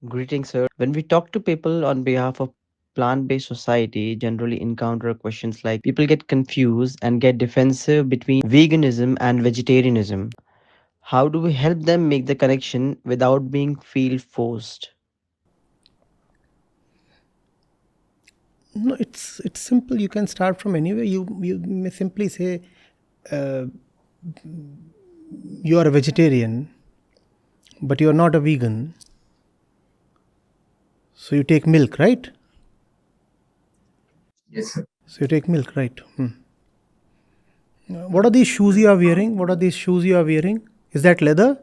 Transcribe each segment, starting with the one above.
Greetings, sir. When we talk to people on behalf of plant-based society, generally encounter questions like people get confused and get defensive between veganism and vegetarianism. How do we help them make the connection without being feel forced? No, it's simple. You can start from anywhere. You may simply say uh, you are a vegetarian, but you are not a vegan. So you take milk, right? Yes, sir. So you take milk, right? What are these shoes you are wearing? What are these shoes you are wearing? Is that leather?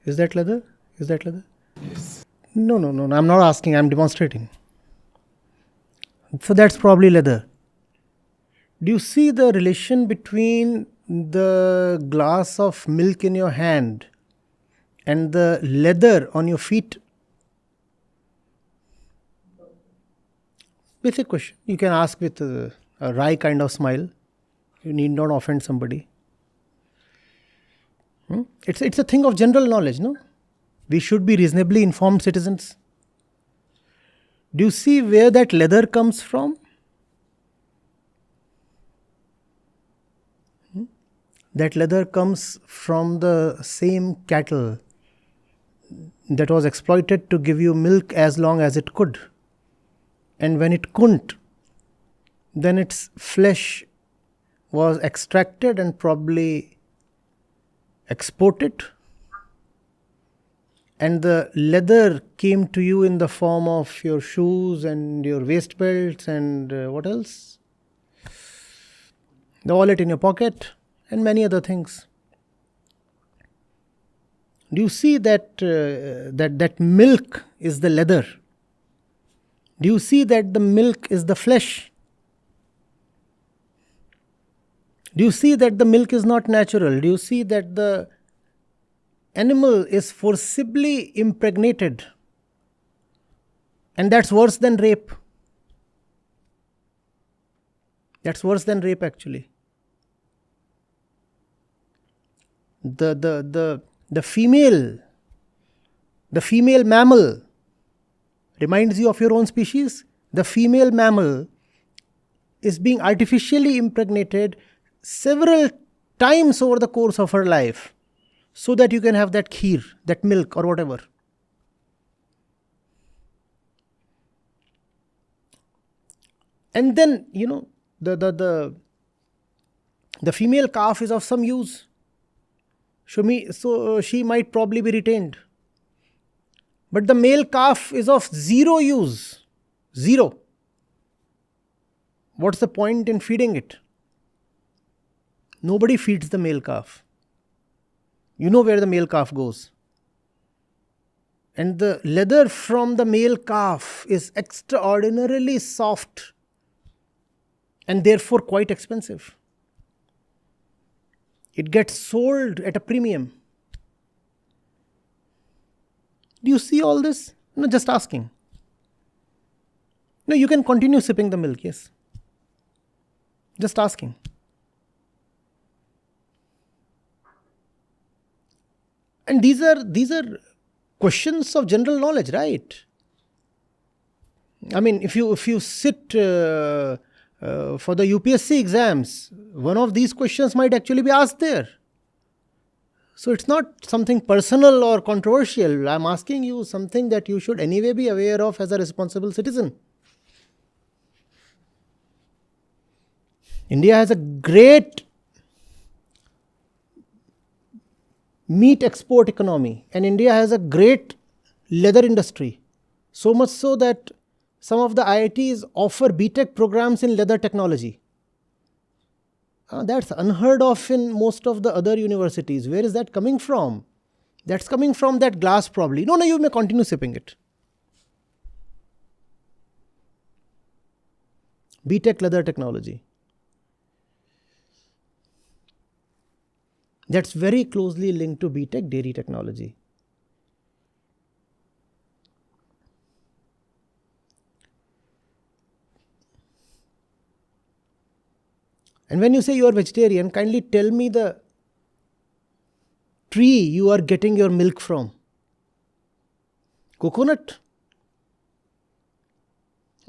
Is that leather? Is that leather? Yes. No, no, no, no. I'm not asking. I'm demonstrating. So that's probably leather. Do you see the relation between the glass of milk in your hand and the leather on your feet? Basic question. You can ask with a wry kind of smile. You need not offend somebody. It's a thing of general knowledge, no? We should be reasonably informed citizens. Do you see where that leather comes from? That leather comes from the same cattle that was exploited to give you milk as long as it could. And when it couldn't, then its flesh was extracted and probably exported. And the leather came to you in the form of your shoes and your waist belts and what else? The wallet in your pocket and many other things. Do you see that milk is the leather? Do you see that the milk is the flesh? Do you see that the milk is not natural? Do you see that the animal is forcibly impregnated? And that's worse than rape. That's worse than rape, actually. The female mammal reminds you of your own species. The female mammal is being artificially impregnated several times over the course of her life so that you can have that kheer, that milk or whatever. And then, the female calf is of some use. So she might probably be retained. But the male calf is of zero use. Zero. What's the point in feeding it? Nobody feeds the male calf. You know where the male calf goes. And the leather from the male calf is extraordinarily soft and therefore quite expensive. It gets sold at a premium. Do you see all this? No, just asking. No, you can continue sipping the milk, yes. Just asking. And these are questions of general knowledge, right? I mean, if you sit for the UPSC exams, one of these questions might actually be asked there. So it's not something personal or controversial. I'm asking you something that you should anyway be aware of as a responsible citizen. India has a great meat export economy, and India has a great leather industry. So much so that some of the IITs offer BTech programs in leather technology. That's unheard of in most of the other universities. Where is that coming from? That's coming from that glass probably. No, you may continue sipping it. BTech leather technology. That's very closely linked to BTech dairy technology. And when you say you are vegetarian, kindly tell me the tree you are getting your milk from. Coconut,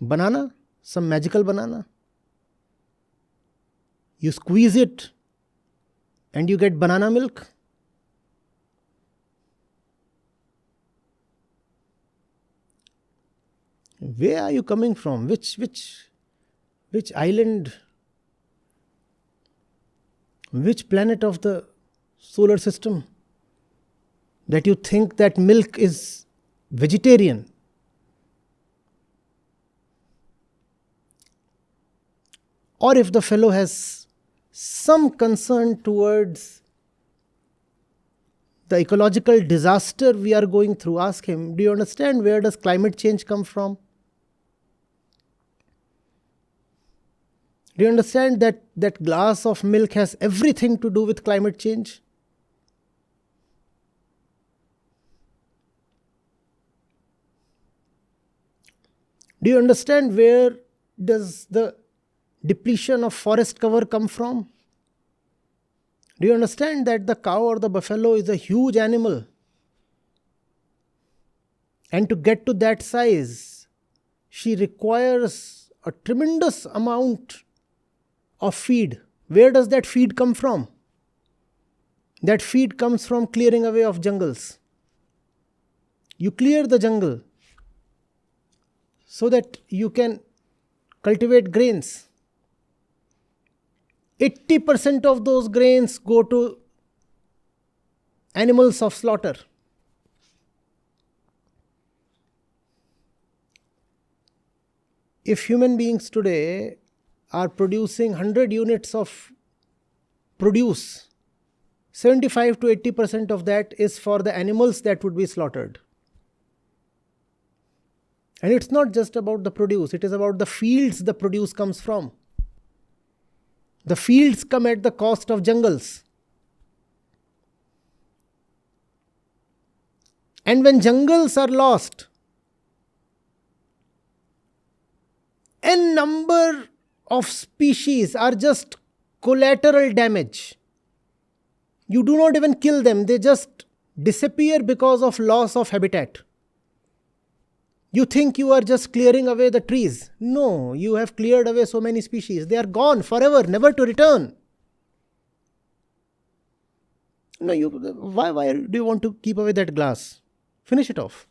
banana, some magical banana. You squeeze it and you get banana milk. Where are you coming from? Which island? Which planet of the solar system that you think that milk is vegetarian? Or if the fellow has some concern towards the ecological disaster we are going through, ask him, do you understand where does climate change come from? Do you understand that that glass of milk has everything to do with climate change? Do you understand where does the depletion of forest cover come from? Do you understand that the cow or the buffalo is a huge animal? And to get to that size, she requires a tremendous amount of feed. Where does that feed come from? That feed comes from clearing away of jungles. You clear the jungle so that you can cultivate grains. 80% of those grains go to animals of slaughter. If human beings today are producing 100 units of produce, 75 to 80% of that is for the animals that would be slaughtered. And it's not just about the produce, it is about the fields the produce comes from. The fields come at the cost of jungles. And when jungles are lost, a number of species are just collateral damage. You do not even kill them, they just disappear because of loss of habitat. You think you are just clearing away the trees. No, you have cleared away so many species. They are gone forever, never to return. No, why do you want to keep away that glass? Finish it off.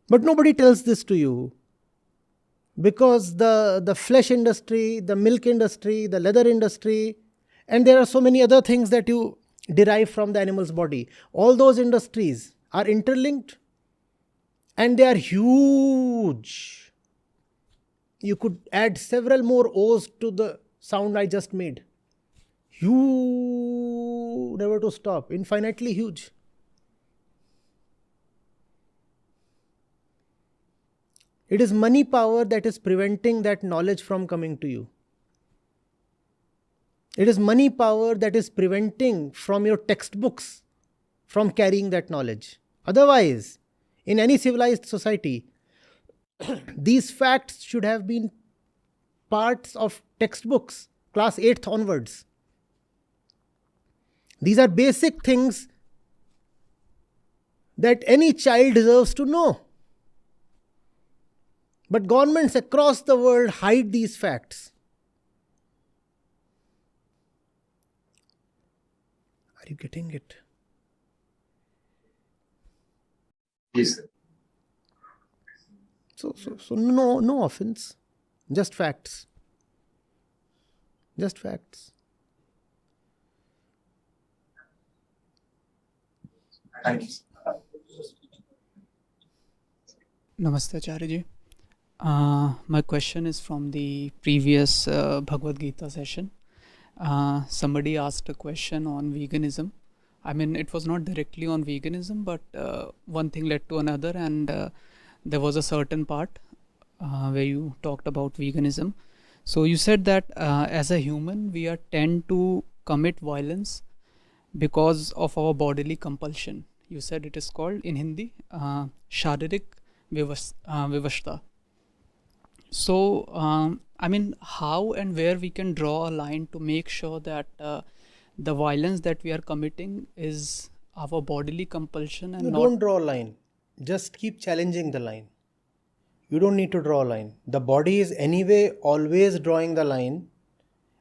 But nobody tells this to you. Because the flesh industry, the milk industry, the leather industry, and there are so many other things that you derive from the animal's body. All those industries are interlinked and they are huge. You could add several more O's to the sound I just made. Huge, never to stop, infinitely huge. It is money power that is preventing that knowledge from coming to you. It is money power that is preventing from your textbooks from carrying that knowledge. Otherwise, in any civilized society, these facts should have been parts of textbooks, class 8th onwards. These are basic things that any child deserves to know. But governments across the world hide these facts. Are you getting it? Yes, sir. So no offense. Just facts. Just facts. Thank you. Namaste, Acharya ji. My question is from the previous Bhagavad Gita session. Somebody asked a question on veganism. I mean, it was not directly on veganism, but one thing led to another, and there was a certain part where you talked about veganism. So you said that as a human, we are tend to commit violence because of our bodily compulsion. You said it is called in Hindi Sharirik Vivashta. So I mean, how and where we can draw a line to make sure that the violence that we are committing is our bodily compulsion You and not. don't draw a line. Just keep challenging the line. You don't need to draw a line. The body is anyway always drawing the line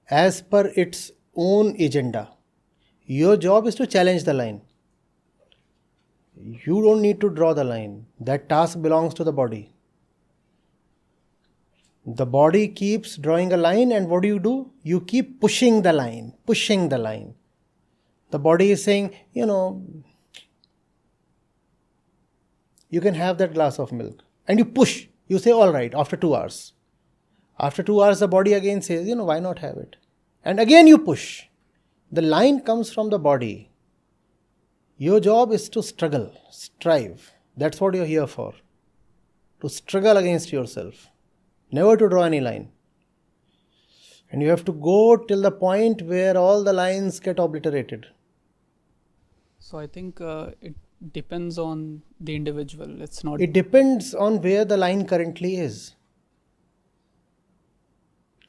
as per its own agenda. Your job is to challenge the line. You don't need to draw the line. That task belongs to the body. The body keeps drawing a line, and what do? You keep pushing the line, pushing the line. The body is saying, you can have that glass of milk. And you push. You say, all right, after 2 hours. After 2 hours, the body again says, why not have it? And again you push. The line comes from the body. Your job is to struggle, strive. That's what you're here for. To struggle against yourself. Never to draw any line. And you have to go till the point where all the lines get obliterated. So I think it depends on the individual. It's not. It depends on where the line currently is.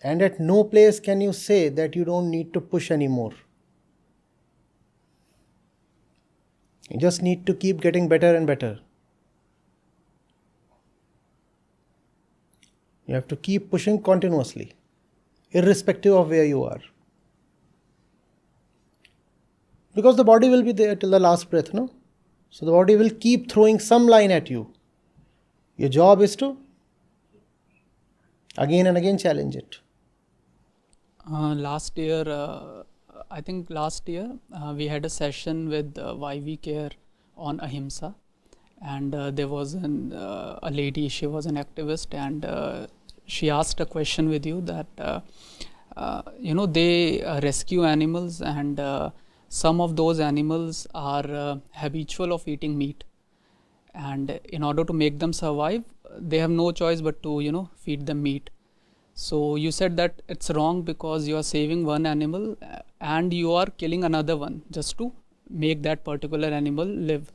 And at no place can you say that you don't need to push anymore. You just need to keep getting better and better. You have to keep pushing continuously, irrespective of where you are. Because the body will be there till the last breath, no? So the body will keep throwing some line at you. Your job is to again and again challenge it. Last year, we had a session with YV Care on ahimsa, and there was a lady. She was an activist, and she asked a question with you that they rescue animals, and some of those animals are habitual of eating meat, and in order to make them survive, they have no choice but to feed them meat. So you said that it's wrong because you are saving one animal and you are killing another one just to make that particular animal live,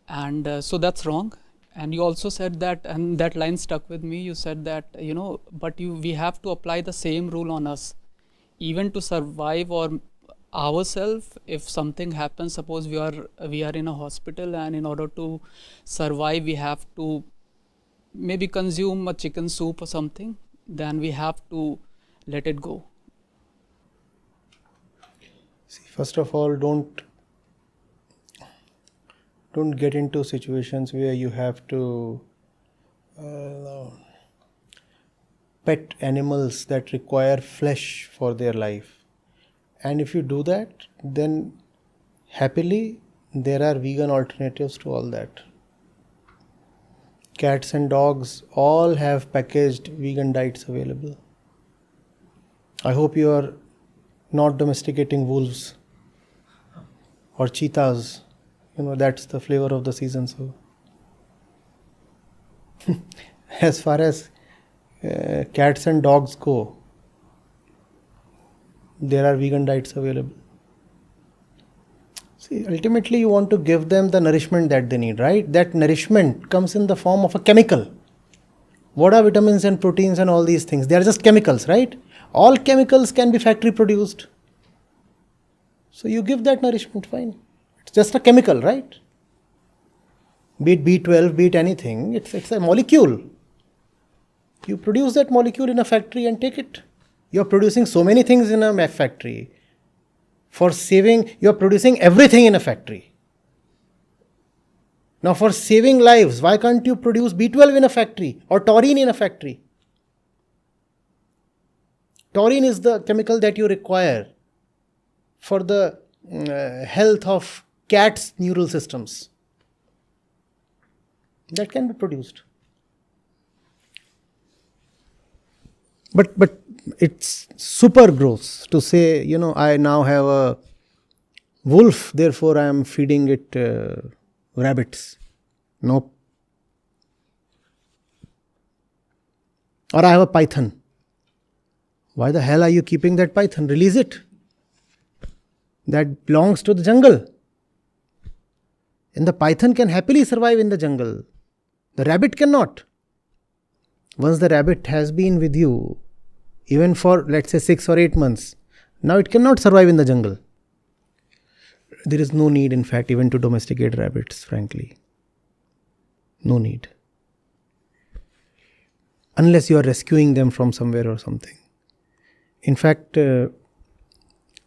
and so that's wrong. And you also said that, and that line stuck with me, you said that we have to apply the same rule on us, even to survive or ourselves. If something happens, suppose we are in a hospital, and in order to survive we have to maybe consume a chicken soup or something, then we have to let it go. See, first of all, don't get into situations where you have to pet animals that require flesh for their life. And if you do that, then happily there are vegan alternatives to all that. Cats and dogs all have packaged vegan diets available. I hope you are not domesticating wolves or cheetahs. That's the flavor of the season. So as far as cats and dogs go, there are vegan diets available. See, ultimately you want to give them the nourishment that they need, right? That nourishment comes in the form of a chemical. What are vitamins and proteins and all these things? They are just chemicals, right? All chemicals can be factory produced. So you give that nourishment, fine. It's just a chemical, right? Be it B12, be it anything, it's a molecule. You produce that molecule in a factory and take it. You're producing so many things in a factory. For saving, you're producing everything in a factory. Now for saving lives, why can't you produce B12 in a factory or taurine in a factory? Taurine is the chemical that you require for the health of cats' neural systems. That can be produced. But it's super gross to say, I now have a wolf, therefore I am feeding it rabbits. Nope. Or I have a python. Why the hell are you keeping that python? Release it. That belongs to the jungle. And the python can happily survive in the jungle. The rabbit cannot. Once the rabbit has been with you even for, let's say, 6 or 8 months. Now it cannot survive in the jungle. There is no need, in fact, even to domesticate rabbits, frankly. No need. Unless you are rescuing them from somewhere or something. In fact,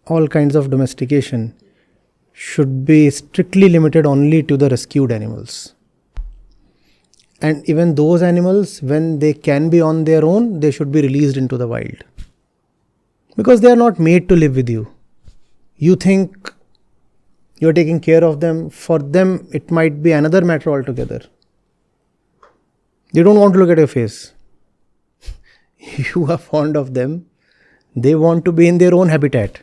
all kinds of domestication should be strictly limited only to the rescued animals. And even those animals, when they can be on their own, they should be released into the wild. Because they are not made to live with you. You think you are taking care of them. For them, it might be another matter altogether. They don't want to look at your face. You are fond of them. They want to be in their own habitat.